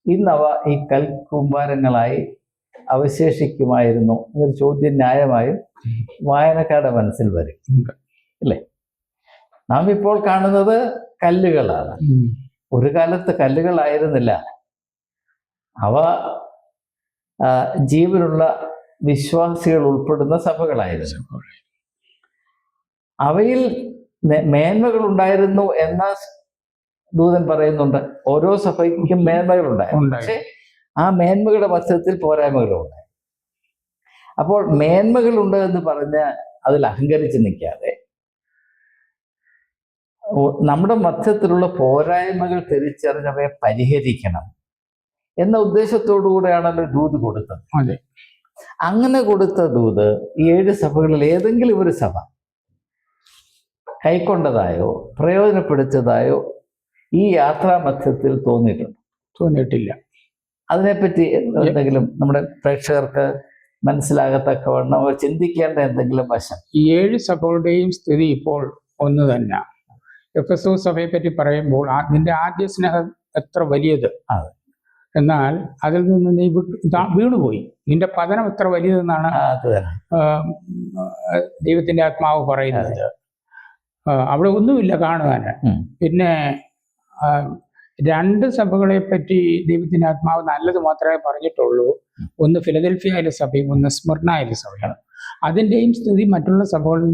ഇന്നവ ഈ കൽക്കൂമ്പാരങ്ങളായി അവശേഷിക്കുമായിരുന്നു എന്നൊരു ചോദ്യം ന്യായമായും വായനക്കാരുടെ മനസ്സിൽ വരും, അല്ലേ? നാം ഇപ്പോൾ കാണുന്നത് കല്ലുകളാണ്. ഒരു കാലത്ത് കല്ലുകളായിരുന്നില്ല, അവ ജീവനുള്ള വിശ്വാസികൾ ഉൾപ്പെടുന്ന സഭകളായിരുന്നു. അവയിൽ മേന്മകൾ ഉണ്ടായിരുന്നു എന്ന ദൂതൻ പറയുന്നുണ്ട്. ഓരോ സഭയ്ക്കും മേന്മകളുണ്ടായിരുന്നു, പക്ഷെ ആ മേന്മകളുടെ മധ്യത്തിൽ പോരായ്മകളുണ്ട്. അപ്പോൾ മേന്മകളുണ്ട് എന്ന് പറഞ്ഞ് അതിൽ അഹങ്കരിച്ച് നിൽക്കാതെ നമ്മുടെ മധ്യത്തിലുള്ള പോരായ്മകൾ തിരിച്ചറിഞ്ഞവയെ പരിഹരിക്കണം എന്ന ഉദ്ദേശത്തോടു കൂടെയാണല്ലോ ദൂത് കൊടുത്തത്. അങ്ങനെ കൊടുത്ത ദൂത് ഈ 7 സഭകളിൽ ഏതെങ്കിലും ഒരു സഭ കൈക്കൊണ്ടതായോ പ്രയോജനപ്പെടുത്തിയതായോ ഈ യാത്രാ മധ്യത്തിൽ തോന്നിയിട്ടില്ല. അതിനെപ്പറ്റി എന്തെങ്കിലും നമ്മുടെ പ്രേക്ഷകർക്ക് മനസ്സിലാകത്തക്കവണ്ണം അവർ ചിന്തിക്കേണ്ട എന്തെങ്കിലും വശം? ഈ 7 സഭകളുടെയും സ്ഥിതി ഇപ്പോൾ ഒന്ന് തന്നെ. എഫെസോസ് സഭയെ പറ്റി പറയുമ്പോൾ നിന്റെ ആദ്യ സ്നേഹം എത്ര വലിയത്, എന്നാൽ അതിൽ നിന്ന് നീ വീണുപോയി, നിന്റെ പതനം എത്ര വലിയതെന്നാണ് ദൈവത്തിന്റെ ആത്മാവ് പറയുന്നത്. അവിടെ ഒന്നുമില്ല കാണുവാൻ. പിന്നെ 2 സഭകളെ പറ്റി ദൈവത്തിന്റെ ആത്മാവ് നല്ലത് മാത്രമേ പറഞ്ഞിട്ടുള്ളൂ. ഒന്ന് ഫിലദൽഫിയയിലെ സഭയും ഒന്ന് സ്മിർനയിലെ സഭയാണ്. അതിൻ്റെയും സ്ഥിതി മറ്റുള്ള സഭകളിൽ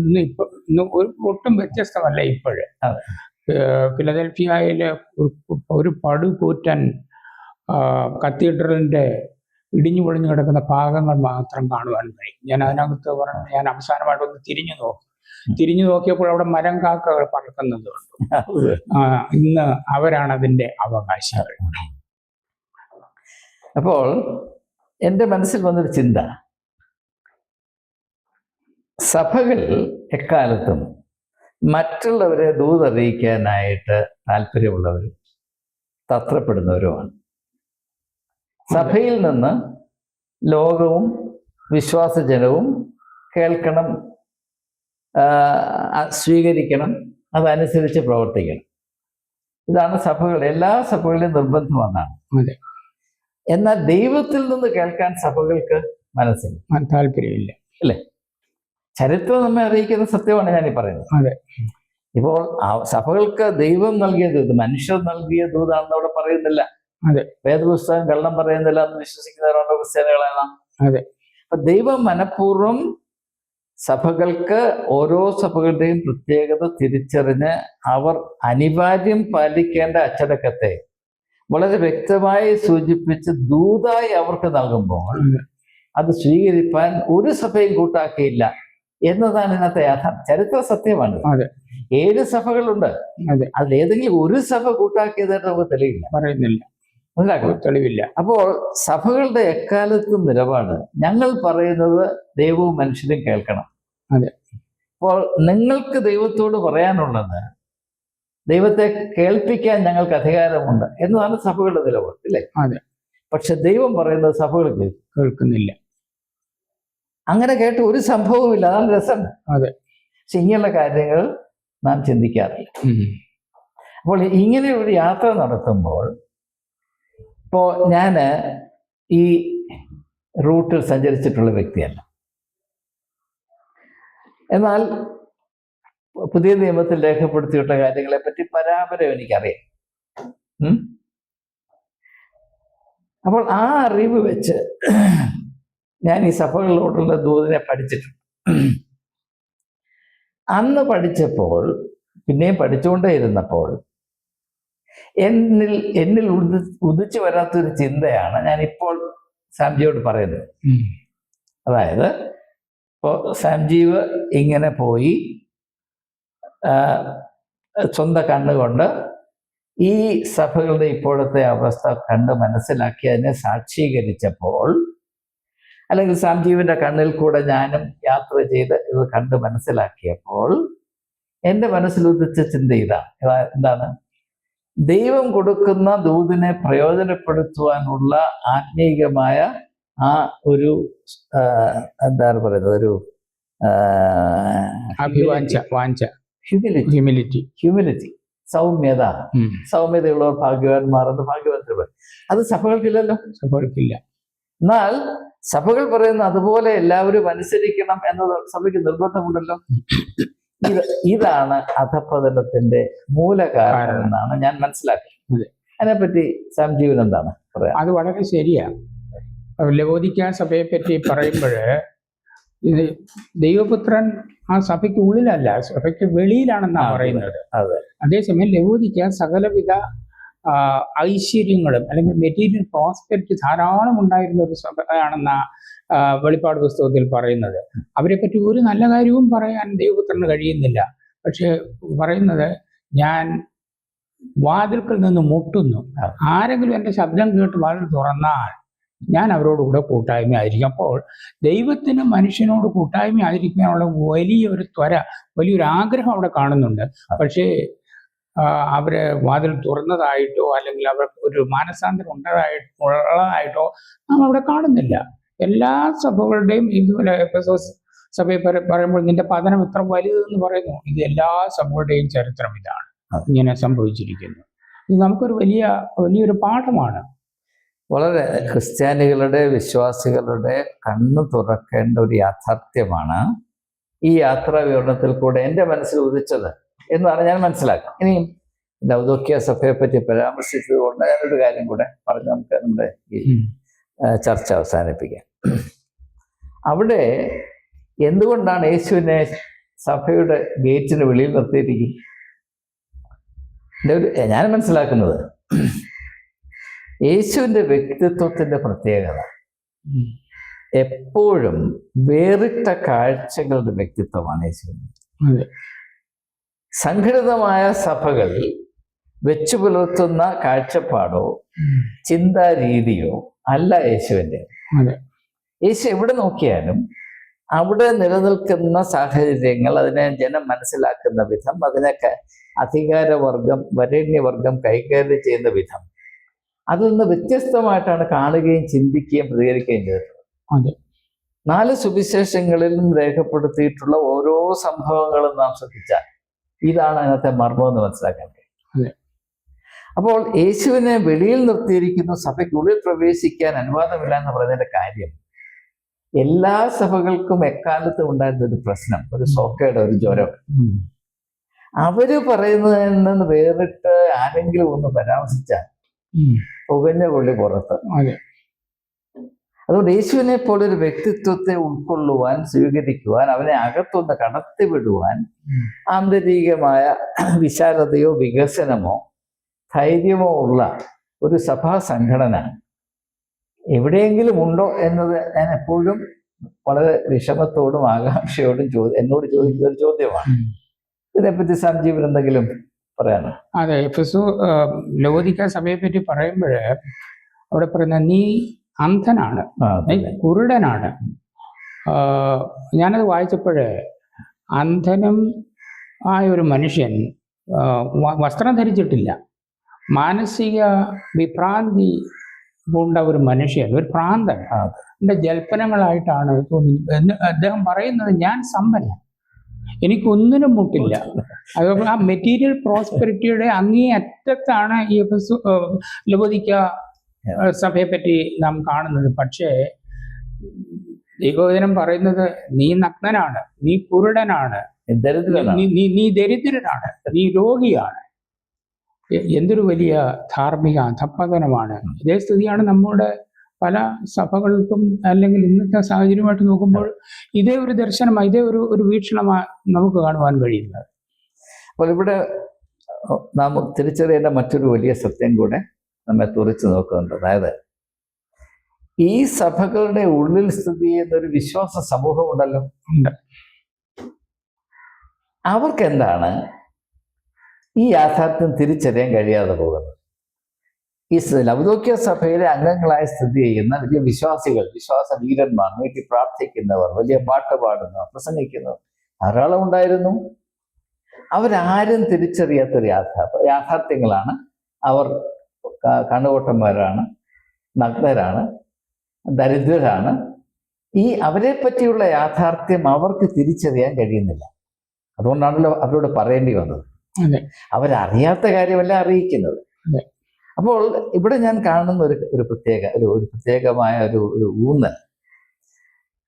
നിന്ന് ഒട്ടും വ്യത്യസ്തമല്ല. ഇപ്പോഴ് ഫിലദൽഫിയയിലെ ഒരു പടുകൂറ്റൻ കത്തീഡ്രലിന്റെ ഇടിഞ്ഞു പൊളിഞ്ഞു കിടക്കുന്ന ഭാഗങ്ങൾ മാത്രം കാണുവാൻ കഴിയും. ഞാൻ അതിനകത്ത് പറഞ്ഞു, ഞാൻ അവസാനമായിട്ടൊന്ന് തിരിഞ്ഞു നോക്കിയപ്പോൾ അവിടെ മരം കാക്കകൾ പറക്കുന്നത് കണ്ടു. ഇന്ന് അവരാണ് അതിൻ്റെ അവകാശികൾ. അപ്പോൾ എൻ്റെ മനസ്സിൽ വന്നൊരു ചിന്ത, സഭകൾ എക്കാലത്തും മറ്റുള്ളവരെ ദൂതറിയിക്കാനായിട്ട് താല്പര്യമുള്ളവരും തത്രപ്പെടുന്നവരുമാണ്. സഭയിൽ നിന്ന് ലോകവും വിശ്വാസജനവും കേൾക്കണം സ്വീകരിക്കണം, അതനുസരിച്ച് പ്രവർത്തിക്കണം. ഇതാണ് സഭകൾ, എല്ലാ സഭകളിലും നിർബന്ധം വന്നാണ്. അതെ. എന്നാൽ ദൈവത്തിൽ നിന്ന് കേൾക്കാൻ സഭകൾക്ക് മനസ്സില്ല, താല്പര്യമില്ല, അല്ലേ? ചരിത്രം നമ്മെ അറിയിക്കുന്ന സത്യമാണ് ഞാനീ പറയുന്നത്. അതെ. ഇപ്പോൾ സഭകൾക്ക് ദൈവം നൽകിയ ദൂത്, മനുഷ്യർ നൽകിയ ദൂതാണെന്ന് അവിടെ പറയുന്നില്ല. അതെ. വേദപുസ്തകം കള്ളം പറയുന്നില്ല എന്ന് വിശ്വസിക്കുന്നവരാണോ ക്രിസ്ത്യാനികളാണ്? അതെ. അപ്പൊ ദൈവം മനഃപൂർവ്വം സഭകൾക്ക് ഓരോ സഭകളുടെയും പ്രത്യേകത തിരിച്ചറിഞ്ഞ് അവർ അനിവാര്യം പാലിക്കേണ്ട അച്ചടക്കത്തെ വളരെ വ്യക്തമായി സൂചിപ്പിച്ച് ദൂതായി അവർക്ക് നൽകുമ്പോൾ അത് സ്വീകരിപ്പാൻ ഒരു സഭയും കൂട്ടാക്കിയില്ല എന്നതാണ് ഇന്നത്തെ യാഥാർത്ഥ്യം. ചരിത്ര സത്യമാണ്. 7 സഭകളുണ്ട്. അതിലേതെങ്കിലും ഒരു സഭ കൂട്ടാക്കിയതായിട്ട് നമുക്ക് തെളിയില്ല, പറയുന്നില്ല, മനസ്സിലാക്കണം, തെളിവില്ല. അപ്പോൾ സഭകളുടെ എക്കാലത്തും നിലപാട് ഞങ്ങൾ പറയുന്നത് ദൈവവും മനുഷ്യരും കേൾക്കണം. അതെ. അപ്പോൾ നിങ്ങൾക്ക് ദൈവത്തോട് പറയാനുള്ളത് ദൈവത്തെ കേൾപ്പിക്കാൻ ഞങ്ങൾക്ക് അധികാരമുണ്ട് എന്നതാണ് സഭകളുടെ നിലപാട്, ഇല്ലേ? അതെ. പക്ഷെ ദൈവം പറയുന്നത് സഭകൾ കേൾക്കുന്നില്ല. അങ്ങനെ കേട്ട് ഒരു സംഭവമില്ല, അതാണ് രസം. അതെ. പക്ഷെ ഇങ്ങനെയുള്ള കാര്യങ്ങൾ നാം ചിന്തിക്കാറില്ല. അപ്പോൾ ഇങ്ങനെ ഒരു യാത്ര നടത്തുമ്പോൾ, ഇപ്പോൾ ഞാൻ ഈ റൂട്ടിൽ സഞ്ചരിച്ചിട്ടുള്ള വ്യക്തിയല്ല, എന്നാൽ പുതിയ നിയമത്തിൽ രേഖപ്പെടുത്തിയിട്ടുള്ള കാര്യങ്ങളെ പറ്റി പരാപരം എനിക്കറിയാം. അപ്പോൾ ആ അറിവ് വെച്ച് ഞാൻ ഈ സഭകളോടുള്ള ദൂതിനെ പഠിച്ചിട്ടുണ്ട്. അന്ന് പഠിച്ചപ്പോൾ, പിന്നെയും പഠിച്ചുകൊണ്ടേ ഇരുന്നപ്പോൾ എന്നിൽ ഉദിച്ചു വരാത്തൊരു ചിന്തയാണ് ഞാൻ ഇപ്പോൾ സാംജിയോട് പറയുന്നത്. അതായത് ഇപ്പോൾ സാംജീവ് ഇങ്ങനെ പോയി സ്വന്തം കണ്ണുകൊണ്ട് ഈ സഭകളുടെ ഇപ്പോഴത്തെ അവസ്ഥ കണ്ട് മനസ്സിലാക്കി അതിനെ സാക്ഷീകരിച്ചപ്പോൾ, അല്ലെങ്കിൽ സാംജീവിന്റെ കണ്ണിൽ കൂടെ ഞാനും യാത്ര ചെയ്ത് ഇത് കണ്ട് മനസ്സിലാക്കിയപ്പോൾ എൻ്റെ മനസ്സിൽ ഉദിച്ച ചിന്ത എന്താണ്? ദൈവം കൊടുക്കുന്ന ദൂതിനെ പ്രയോജനപ്പെടുത്തുവാനുള്ള ആത്മീകമായ ആ ഒരു എന്താണ് പറയുന്നത്, ഒരു ഹ്യൂമിലിറ്റി, സൗമ്യതയുള്ളവർ ഭാഗ്യവാന്മാർ എന്ന് ഭാഗ്യവാന്മാർ. അത് സഭകൾക്കില്ലല്ലോ, സഭകൾക്കില്ല. എന്നാൽ സഭകൾ പറയുന്ന അതുപോലെ എല്ലാവരും അനുസരിക്കണം എന്നത് സഭയ്ക്ക് നിർബന്ധമുണ്ടല്ലോ. ഇതാണ് അധപ്പതനത്തിന്റെ മൂലകാരണം എന്നാണ് ഞാൻ മനസ്സിലാക്കുന്നത്. അതിനെപ്പറ്റി സാംജീവൻ എന്താണ് പറയാ? അത് വളരെ ശരിയാണ്. ലവോദിക്ക സഭയെ പറ്റി പറയുമ്പോൾ ദൈവപുത്രൻ ആ സഭയ്ക്ക് ഉള്ളിലല്ല, സഭയ്ക്ക് വെളിയിലാണെന്നാണ് പറയുന്നത്. അതേസമയം ലവോദിക്ക സകലവിധ ഐശ്വര്യങ്ങളും അല്ലെങ്കിൽ മെറ്റീരിയൽ പ്രോസ്പെക്റ്റ് ധാരാളം ഉണ്ടായിരുന്ന ഒരു സഭയാണെന്ന വെളിപ്പാട് പുസ്തകത്തിൽ പറയുന്നത്. അവരെ പറ്റി ഒരു നല്ല കാര്യവും പറയാൻ ദൈവപുത്രന് കഴിയുന്നില്ല. പക്ഷെ പറയുന്നത്, ഞാൻ വാതിൽക്കൽ നിന്ന് മുട്ടുന്നു, ആരെങ്കിലും എൻ്റെ ശബ്ദം കേട്ട് വാതിൽ തുറന്നാൽ ഞാൻ അവരോട് കൂടെ കൂട്ടായ്മ ആയിരിക്കും. അപ്പോൾ ദൈവത്തിന് മനുഷ്യനോട് കൂട്ടായ്മ ആയിരിക്കാനുള്ള വലിയൊരു വലിയൊരു ആഗ്രഹം അവിടെ കാണുന്നുണ്ട്. പക്ഷേ അവര് വാതിൽ തുറന്നതായിട്ടോ അല്ലെങ്കിൽ അവർക്ക് ഒരു മാനസാന്തരം ഉള്ളതായിട്ടോ നാം അവിടെ കാണുന്നില്ല. എല്ലാ സഭകളുടെയും ഇതുപോലെ എഫെസോസ് സഭയെ പറയുമ്പോൾ നിന്റെ പതനം ഇത്ര വലുതെന്ന് പറയുന്നു. ഇത് എല്ലാ സഭകളുടെയും ചരിത്രം ഇതാണ്, ഇങ്ങനെ സംഭവിച്ചിരിക്കുന്നു. ഇത് നമുക്കൊരു വലിയൊരു പാഠമാണ്. വളരെ ക്രിസ്ത്യാനികളുടെ, വിശ്വാസികളുടെ കണ്ണ് തുറക്കേണ്ട ഒരു യാഥാർത്ഥ്യമാണ് ഈ യാത്രാ വിവരണത്തിൽ കൂടെ എൻ്റെ മനസ്സിൽ ഉദിച്ചത് എന്നാണ് ഞാൻ മനസ്സിലാക്കുന്നത്. ഇനിയും ലൗദോക്യ സഭയെ പറ്റി പരാമർശിച്ചതുകൊണ്ട് ഞാനൊരു കാര്യം കൂടെ പറഞ്ഞ് നമുക്ക് നമ്മുടെ ഈ ചർച്ച അവസാനിപ്പിക്കാം. അവിടെ എന്തുകൊണ്ടാണ് യേശുവിനെ സഭയുടെ ഗേറ്റിന് വെളിയിൽ നിർത്തിയിരിക്കുന്നത്? ഞാൻ മനസ്സിലാക്കുന്നത് യേശുവിൻ്റെ വ്യക്തിത്വത്തിൻ്റെ പ്രത്യേകത എപ്പോഴും വേറിട്ട കാഴ്ചകളുടെ വ്യക്തിത്വമാണ് യേശുവിൻ്റെ. സംഘടിതമായ സഭകൾ വെച്ചു പുലർത്തുന്ന കാഴ്ചപ്പാടോ ചിന്താരീതിയോ അല്ല യേശുവിൻ്റെ. യേശു എവിടെ നോക്കിയാലും അവിടെ നിലനിൽക്കുന്ന സാഹചര്യങ്ങൾ, അതിനെ ജനം മനസ്സിലാക്കുന്ന വിധം, അതിനൊക്കെ അധികാരവർഗം, വരേണ്യവർഗം കൈകാര്യം ചെയ്യുന്ന വിധം, അതിൽ നിന്ന് വ്യത്യസ്തമായിട്ടാണ് കാണുകയും ചിന്തിക്കുകയും പ്രതികരിക്കുകയും ചെയ്തിട്ടുള്ളത്. 4 സുവിശേഷങ്ങളിലും രേഖപ്പെടുത്തിയിട്ടുള്ള ഓരോ സംഭവങ്ങളും നാം ശ്രദ്ധിച്ചാൽ ഇതാണ് അതിനകത്തെ മർമ്മം എന്ന് മനസ്സിലാക്കാൻ കഴിയും. അപ്പോൾ യേശുവിനെ വെളിയിൽ നിർത്തിയിരിക്കുന്നു, സഭയ്ക്കുള്ളിൽ പ്രവേശിക്കാൻ അനുവാദമില്ല എന്ന് പറയുന്നതിന്റെ കാര്യം, എല്ലാ സഭകൾക്കും എക്കാലത്തും ഉണ്ടായിരുന്ന ഒരു പ്രശ്നം, ഒരു സോക്കയുടെ ഒരു ജ്വരം. അവര് പറയുന്നതിൽ നിന്ന് വേറിട്ട് ആരെങ്കിലും ഒന്ന് പരാമർശിച്ചാൽ പുകഞ്ഞ കൊള്ളി പുറത്ത്. അതുകൊണ്ട് യേശുവിനെ പോലെ ഒരു വ്യക്തിത്വത്തെ ഉൾക്കൊള്ളുവാൻ, സ്വീകരിക്കുവാൻ, അവനെ അകത്തൊന്ന് കടത്തിവിടുവാൻ ആന്തരികമായ വിശാലതയോ വികസനമോ ധൈര്യമോ ഉള്ള ഒരു സഭാ സംഘടന എവിടെയെങ്കിലും ഉണ്ടോ എന്നത് ഞാൻ എപ്പോഴും വളരെ വിഷമത്തോടും ആകാംക്ഷയോടും എന്നോട് ചോദിക്കുന്ന ഒരു ചോദ്യമാണ്. ഇതിനെപ്പറ്റി സഞ്ജീവൻ എന്തെങ്കിലും പറയാനോ? അതെ, എഫെസു ലവോദിക്ക സഭയെ പറ്റി പറയുമ്പോൾ അവിടെ പറയുന്ന നീ അന്ധനാണ്, നീ കുരുടനാണ്. ഞാനത് വായിച്ചപ്പോഴേ അന്ധനും ആയ ഒരു മനുഷ്യൻ വസ്ത്രം ധരിച്ചിട്ടില്ല, മാനസിക വിഭ്രാന്തി കൊണ്ട ഒരു മനുഷ്യൻ, ഒരു ഭ്രാന്തൻ എൻ്റെ ജൽപ്പനങ്ങളായിട്ടാണ് തോന്നി എന്ന് അദ്ദേഹം പറയുന്നത്. ഞാൻ സമ്പന്നൻ, എനിക്കൊന്നിനും മുട്ടില്ല. അതുപോലെ ആ മെറ്റീരിയൽ പ്രോസ്പെരിറ്റിയുടെ അങ്ങേ അറ്റത്താണ് ഈ ലവോദിക്ക സഭയെ പറ്റി നാം കാണുന്നത്. പക്ഷേ ദൈവവചനം പറയുന്നത് നീ നഗ്നനാണ്, നീ കുരുടനാണ്, നീ ദരിദ്രനാണ്, നീ രോഗിയാണ്. എന്തൊരു വലിയ ധാർമ്മിക അധപ്പതനമാണ്. ഇതേ സ്ഥിതിയാണ് നമ്മുടെ പല സഭകൾക്കും, അല്ലെങ്കിൽ ഇന്നത്തെ സാഹചര്യമായിട്ട് നോക്കുമ്പോൾ ഇതേ ഒരു ദർശനമാണ്, ഇതേ ഒരു വീക്ഷണമാണ് നമുക്ക് കാണുവാൻ കഴിയുന്നത്. അപ്പോൾ ഇവിടെ നാം തിരിച്ചറിയേണ്ട മറ്റൊരു വലിയ സത്യം കൂടെ നമ്മെ തുറച്ചു നോക്കുന്നുണ്ട്. അതായത് ഈ സഭകളുടെ ഉള്ളിൽ സ്ഥിതി ചെയ്യുന്ന ഒരു വിശ്വാസ സമൂഹം ഉണ്ടല്ലോ, അവർക്ക് എന്താണ് ഈ യാഥാർത്ഥ്യം തിരിച്ചറിയാൻ കഴിയാതെ പോകുന്നത്? ഈ ലവോദിക്ക സഭയിലെ അംഗങ്ങളായി സ്ഥിതി ചെയ്യുന്ന വലിയ വിശ്വാസികൾ, വിശ്വാസ വീരന്മാർ, നീട്ടി പ്രാർത്ഥിക്കുന്നവർ, വലിയ പാട്ട് പാടുന്നവർ, പ്രസംഗിക്കുന്നവർ ധാരാളം ഉണ്ടായിരുന്നു. അവരാരും തിരിച്ചറിയാത്തൊരു യാഥാർത്ഥ്യങ്ങളാണ്. അവർ കണ്ണുകൊട്ടന്മാരാണ്, നഗ്നരാണ്, ദരിദ്രരാണ്. ഈ അവരെ പറ്റിയുള്ള യാഥാർത്ഥ്യം അവർക്ക് തിരിച്ചറിയാൻ കഴിയുന്നില്ല. അതുകൊണ്ടാണല്ലോ അവരോട് പറയേണ്ടി വന്നത്. അവരറിയാത്ത കാര്യമല്ല അറിയിക്കുന്നത്. അപ്പോൾ ഇവിടെ ഞാൻ കാണുന്ന ഒരു പ്രത്യേകമായ ഒരു ഊന്നൽ,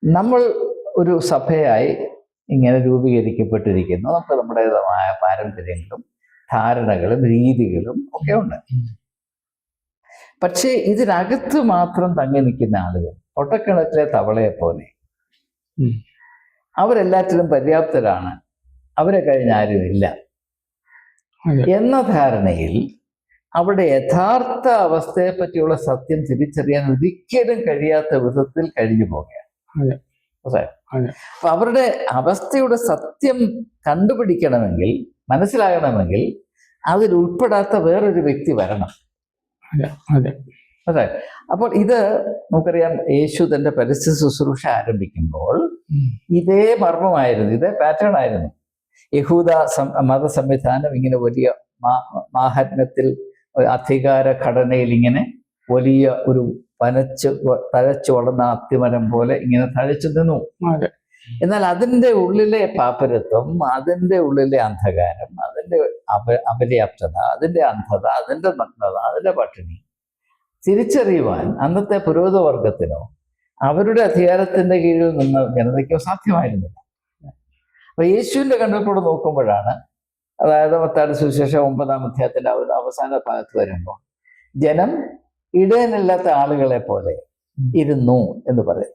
നമ്മൾ ഒരു സഭയായി ഇങ്ങനെ രൂപീകരിക്കപ്പെട്ടിരിക്കുന്നു. നമുക്ക് നമ്മുടേതായ പാരമ്പര്യങ്ങളും ധാരണകളും രീതികളും ഒക്കെ ഉണ്ട്. പക്ഷേ ഇതിനകത്ത് മാത്രം തങ്ങി നിൽക്കുന്ന ആളുകൾ ഒട്ടക്കിണറ്റിലെ തവളയെ പോലെ അവരെല്ലാറ്റിലും പര്യാപ്തരാണ്, അവരെ കഴിഞ്ഞ ആരുമില്ല എന്ന ധാരണയിൽ അവിടെ യഥാർത്ഥ അവസ്ഥയെ പറ്റിയുള്ള സത്യം തിരിച്ചറിയാൻ ഒരിക്കലും കഴിയാത്ത വിധത്തിൽ കഴിഞ്ഞു പോകുകയാണ്. അപ്പൊ അവരുടെ അവസ്ഥയുടെ സത്യം കണ്ടുപിടിക്കണമെങ്കിൽ, മനസ്സിലാകണമെങ്കിൽ അതിൽ ഉൾപ്പെടാത്ത വേറൊരു വ്യക്തി വരണം. അതെ. അപ്പോൾ ഇത് നമുക്കറിയാം, യേശു തന്റെ പരസ്യ ശുശ്രൂഷ ആരംഭിക്കുമ്പോൾ ഇതേ മർമ്മമായിരുന്നു, ഇതേ പാറ്റേൺ ആയിരുന്നു. യഹൂദ മത സംവിധാനം ഇങ്ങനെ വലിയ മാഹാത്മ്യത്തിൽ, അധികാര ഘടനയിൽ ഇങ്ങനെ വലിയ ഒരു തഴച്ചു വളർന്ന അത്തിമരം പോലെ ഇങ്ങനെ തഴച്ചു നിന്നു. എന്നാൽ അതിൻ്റെ ഉള്ളിലെ പാപ്പരത്വം, അതിൻ്റെ ഉള്ളിലെ അന്ധകാരം, അതിൻ്റെ അപര്യാപ്തത, അതിൻ്റെ അന്ധത, അതിൻ്റെ നഗ്നത, അതിൻ്റെ പട്ടിണി തിരിച്ചറിയുവാൻ അന്നത്തെ പുരോഹിതവർഗത്തിനോ അവരുടെ അധികാരത്തിൻ്റെ കീഴിൽ നിന്ന് ജനതയ്ക്കോ സാധ്യമായിരുന്നില്ല. അപ്പൊ യേശുവിൻ്റെ കണ്ണിൽക്കൂടെ നോക്കുമ്പോഴാണ്, അതായത് മത്തായിയുടെ സുവിശേഷം 9-ാം അധ്യായത്തിന്റെ അവസാന ഭാഗത്ത് വരുമ്പോൾ ജനം ഇടയനില്ലാത്ത ആളുകളെ പോലെ ഇരുന്നു എന്ന് പറയും.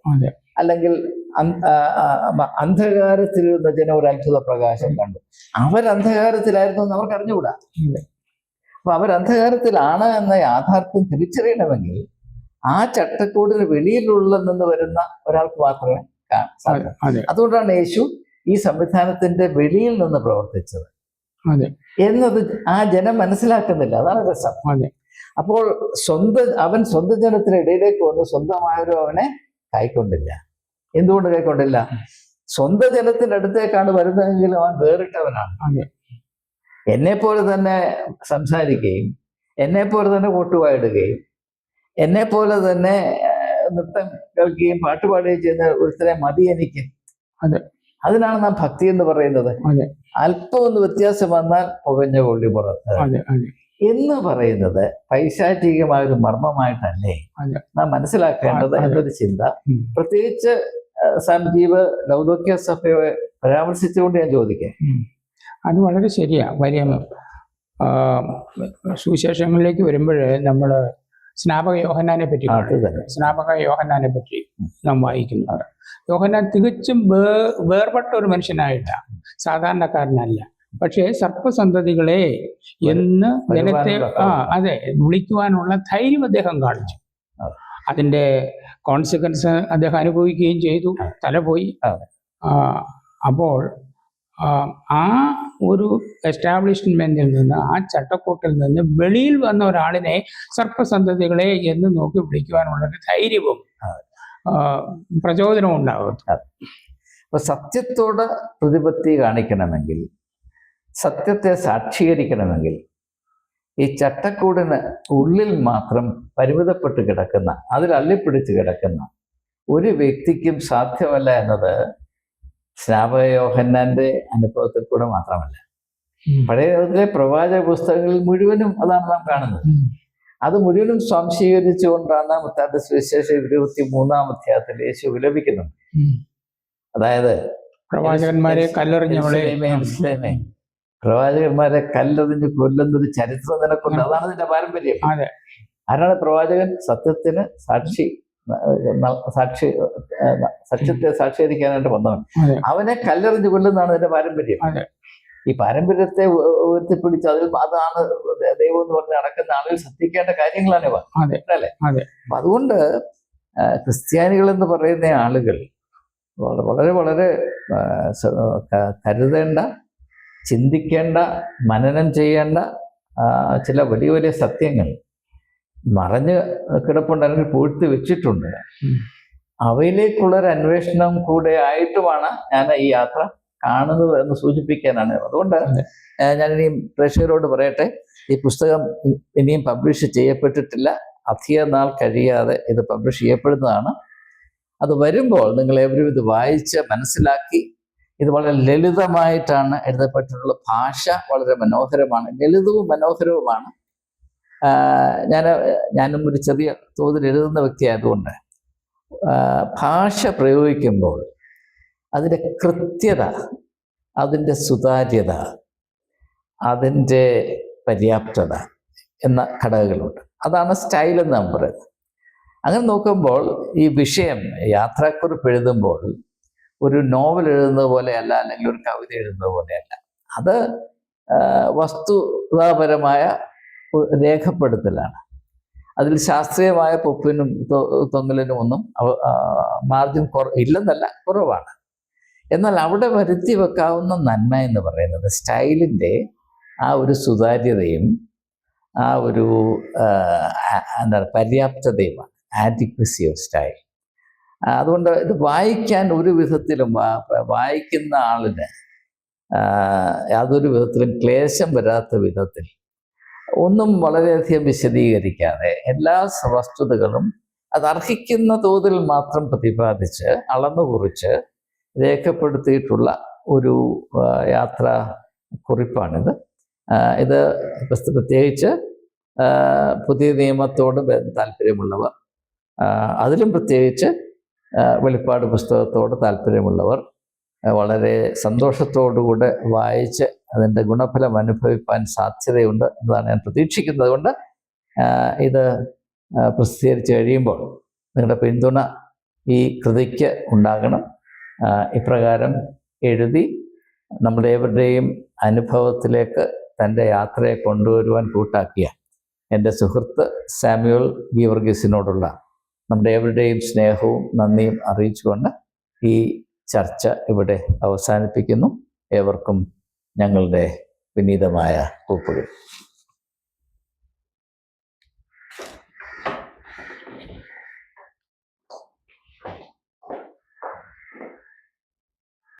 അല്ലെങ്കിൽ അന്ധകാരത്തിലിരുന്ന ജനം ഒരു അത്ഭുത പ്രകാശം കണ്ടു. അവരന്ധകാരത്തിലായിരുന്നു എന്ന് അവർക്ക് അറിഞ്ഞുകൂടാ. അപ്പൊ അവരന്ധകാരത്തിലാണ് എന്ന യാഥാർത്ഥ്യം തിരിച്ചറിയണമെങ്കിൽ ആ ചട്ടക്കൂടിന് വെളിയിലുള്ള നിന്ന് വരുന്ന ഒരാൾക്ക് മാത്രമേ സാധിക്കൂ. അതുകൊണ്ടാണ് യേശു ഈ സംവിധാനത്തിന്റെ വെളിയിൽ നിന്ന് പ്രവർത്തിച്ചത് എന്നത് ആ ജനം മനസ്സിലാക്കുന്നില്ല. അതാണ് രസം. അപ്പോൾ അവൻ സ്വന്തം ജനത്തിന് ഇടയിലേക്ക് വന്ന് സ്വന്തമായൊരു അവനെ കൈക്കൊണ്ടില്ല. എന്തുകൊണ്ട് കൈക്കൊണ്ടില്ല? സ്വന്തം ജനത്തിന്റെ അടുത്തേക്കാണ് വരുന്നതെങ്കിലും അവൻ വേറിട്ടവനാണ്. എന്നെ പോലെ തന്നെ സംസാരിക്കുകയും, എന്നെ പോലെ തന്നെ കൊട്ടുവായിടുകയും, എന്നെ പോലെ തന്നെ നൃത്തം കേൾക്കുകയും പാട്ട് പാടുകയും ചെയ്യുന്ന ഒരുത്തരെ മതി എനിക്ക്. അതെ. അതിനാണ് നാം ഭക്തി എന്ന് പറയുന്നത്. അതെ. അല്പം ഒന്ന് വ്യത്യാസം വന്നാൽ പുകഞ്ഞ കൊള്ളി പുറത്ത് എന്ന് പറയുന്നത് പൈശാചികമായ ഒരു മർമ്മമായിട്ടല്ലേ നാം മനസ്സിലാക്കേണ്ടത് എന്നൊരു ചിന്ത. പ്രത്യേകിച്ച് സംജീവ് ലൗദോക്യ സഭയെ പരാമർശിച്ചുകൊണ്ട് ഞാൻ ചോദിക്കാം. അത് വളരെ ശരിയാ. വലിയ സുവിശേഷങ്ങളിലേക്ക് വരുമ്പോൾ നമ്മൾ സ്നാപക യോഹന്നാനെ പറ്റി നാം വായിക്കുന്നുണ്ട്. യോഹന്നാൻ തികച്ചും വേർപെട്ട ഒരു മനുഷ്യനായിട്ടാണ്, സാധാരണക്കാരനല്ല. പക്ഷേ സർപ്പസന്തതികളെ എന്ന് ജനത്തെ അതെ വിളിക്കുവാനുള്ള ധൈര്യം അദ്ദേഹം കാണിച്ചു. അതിൻ്റെ കോൺസിക്വൻസ് അദ്ദേഹം അനുഭവിക്കുകയും ചെയ്തു. തല പോയി. അപ്പോൾ ആ ഒരു എസ്റ്റാബ്ലിഷ്മെന്റിൽ നിന്ന്, ആ ചട്ടക്കൂട്ടിൽ നിന്ന് വെളിയിൽ വന്ന ഒരാളിനെ സർപ്പസന്തതികളെ എന്ന് നോക്കി വിളിക്കുവാനുള്ളൊരു ധൈര്യവും പ്രചോദനവും ഉണ്ടാകും. അപ്പൊ സത്യത്തോട് പ്രതിപത്തി കാണിക്കണമെങ്കിൽ, സത്യത്തെ സാക്ഷീകരിക്കണമെങ്കിൽ, ഈ ചട്ടക്കൂടിന് ഉള്ളിൽ മാത്രം പരിമിതപ്പെട്ട് കിടക്കുന്ന, അതിൽ അള്ളിപ്പിടിച്ച് കിടക്കുന്ന ഒരു വ്യക്തിക്കും സാധ്യമല്ല എന്നത് സ്നാപക യോഹന്നാന്റെ അനുഭവത്തിൽ കൂടെ മാത്രമല്ല, പഴയ പ്രവാചക പുസ്തകങ്ങളിൽ മുഴുവനും അതാണ് നാം കാണുന്നത്. അത് മുഴുവനും സ്വാംശീകരിച്ചുകൊണ്ടാണ് മത്തായിയുടെ സുവിശേഷം 23-ാം അധ്യായത്തിൽ യേശു വിലപിക്കുന്നുണ്ട്. അതായത് പ്രവാചകന്മാരെ കല്ലെറിഞ്ഞ് കൊല്ലുന്നൊരു ചരിത്രം നിനക്കുണ്ട്. അതാണ് നിന്റെ പാരമ്പര്യം. ആരാണ് പ്രവാചകൻ? സത്യത്തിന് സത്യത്തെ സാക്ഷീകരിക്കാനായിട്ട് വന്നവൻ. അവനെ കല്ലെറിഞ്ഞ് കൊല്ലുന്നതാണ് നിന്റെ പാരമ്പര്യം. ഈ പാരമ്പര്യത്തെ ഉയർത്തിപ്പിടിച്ച് അതാണ് ദൈവം എന്ന് പറഞ്ഞ് നടക്കുന്ന ആളുകൾ ശ്രദ്ധിക്കേണ്ട കാര്യങ്ങളാണ് ഇവ, അല്ലേ? അപ്പൊ അതുകൊണ്ട് ക്രിസ്ത്യാനികൾ എന്ന് പറയുന്ന ആളുകൾ വളരെ വളരെ കരുതേണ്ട, ചിന്തിക്കേണ്ട, മനനം ചെയ്യേണ്ട ചില വലിയ വലിയ സത്യങ്ങൾ മറഞ്ഞ് കിടപ്പുണ്ട്, അല്ലെങ്കിൽ പൂഴ്ത്തി വെച്ചിട്ടുണ്ട്. അവയിലേക്കുള്ളൊരു അന്വേഷണം കൂടെ ആയിട്ടുമാണ് ഞാൻ ഈ യാത്ര കാണുന്നത് എന്ന് സൂചിപ്പിക്കാനാണ്. അതുകൊണ്ട് ഞാനിനിയും പ്രേക്ഷകരോട് പറയട്ടെ, ഈ പുസ്തകം ഇനിയും പബ്ലിഷ് ചെയ്യപ്പെട്ടിട്ടില്ല. അധിക നാൾ കഴിയാതെ ഇത് പബ്ലിഷ് ചെയ്യപ്പെടുന്നതാണ്. അത് വരുമ്പോൾ നിങ്ങൾ ഏവരും ഇത് വായിച്ച് മനസ്സിലാക്കി. ഇത് വളരെ ലളിതമായിട്ടാണ് എഴുതപ്പെട്ടിട്ടുള്ള. ഭാഷ വളരെ മനോഹരമാണ്, ലളിതവും മനോഹരവുമാണ്. ഞാനും ഒരു ചെറിയ തോതിൽ എഴുതുന്ന വ്യക്തിയായതുകൊണ്ട് ഭാഷ പ്രയോഗിക്കുമ്പോൾ അതിൻ്റെ കൃത്യത, അതിൻ്റെ സുതാര്യത, അതിൻ്റെ പര്യാപ്തത എന്ന ഘടകങ്ങളുണ്ട്. അതാണ് സ്റ്റൈൽ എന്ന് നാം പറയുന്നത്. അങ്ങനെ നോക്കുമ്പോൾ ഈ വിഷയം യാത്രാക്കുറിപ്പ് എഴുതുമ്പോൾ ഒരു നോവൽ എഴുതുന്നത് പോലെയല്ല, അല്ലെങ്കിൽ ഒരു കവിത എഴുതുന്നത് പോലെയല്ല. അത് വസ്തുതാപരമായ രേഖപ്പെടുത്തലാണ്. അതിൽ ശാസ്ത്രീയമായ പൊപ്പിനും തൊങ്ങലിനും ഒന്നും മാർജിൻ ഇല്ലെന്നല്ല, കുറവാണ്. എന്നാൽ അവിടെ വരുത്തി വെക്കാവുന്ന നന്മ എന്ന് പറയുന്നത് സ്റ്റൈലിൻ്റെ ആ ഒരു സുതാര്യതയും ആ ഒരു പര്യാപ്തതയുമാണ്, ആഡിക്വസി ഓഫ് സ്റ്റൈൽ. അതുകൊണ്ട് ഇത് വായിക്കാൻ ഒരു വിധത്തിലും വായിക്കുന്ന ആളിന് യാതൊരു വിധത്തിലും ക്ലേശം വരാത്ത വിധത്തിൽ ഒന്നും വളരെയധികം വിശദീകരിക്കാതെ എല്ലാ വസ്തുതകളും അത് അർഹിക്കുന്ന തോതിൽ മാത്രം പ്രതിപാദിച്ച് അളന്നു കുറിച്ച് രേഖപ്പെടുത്തിയിട്ടുള്ള ഒരു യാത്രാ കുറിപ്പാണിത്. ഇത് പ്രത്യേകിച്ച് പുതിയ നിയമത്തോട് താല്പര്യമുള്ളവർ, അതിലും പ്രത്യേകിച്ച് വെളിപ്പാട് പുസ്തകത്തോട് താല്പര്യമുള്ളവർ വളരെ സന്തോഷത്തോടുകൂടെ വായിച്ച് അതിൻ്റെ ഗുണഫലം അനുഭവിപ്പാൻ സാധ്യതയുണ്ട് എന്നതാണ് ഞാൻ പ്രതീക്ഷിക്കുന്നത്. അതുകൊണ്ട് ഇത് പ്രസിദ്ധീകരിച്ച് കഴിയുമ്പോൾ നിങ്ങളുടെ പിന്തുണ ഈ കൃതിക്ക് ഉണ്ടാകണം. ഇപ്രകാരം എഴുതി നമ്മുടെ ഏവരുടെയും അനുഭവത്തിലേക്ക് തൻ്റെ യാത്രയെ കൊണ്ടുവരുവാൻ കൂട്ടാക്കിയ എൻ്റെ സുഹൃത്ത് സാമുവൽ ഗീവർഗീസിനോടുള്ള നമ്മുടെ ഏവരുടെയും സ്നേഹവും നന്ദിയും അറിയിച്ചുകൊണ്ട് ഈ ചർച്ച ഇവിടെ അവസാനിപ്പിക്കുന്നു. ഏവർക്കും ഞങ്ങളുടെ വിനീതമായ കൂപ്പുകൾ.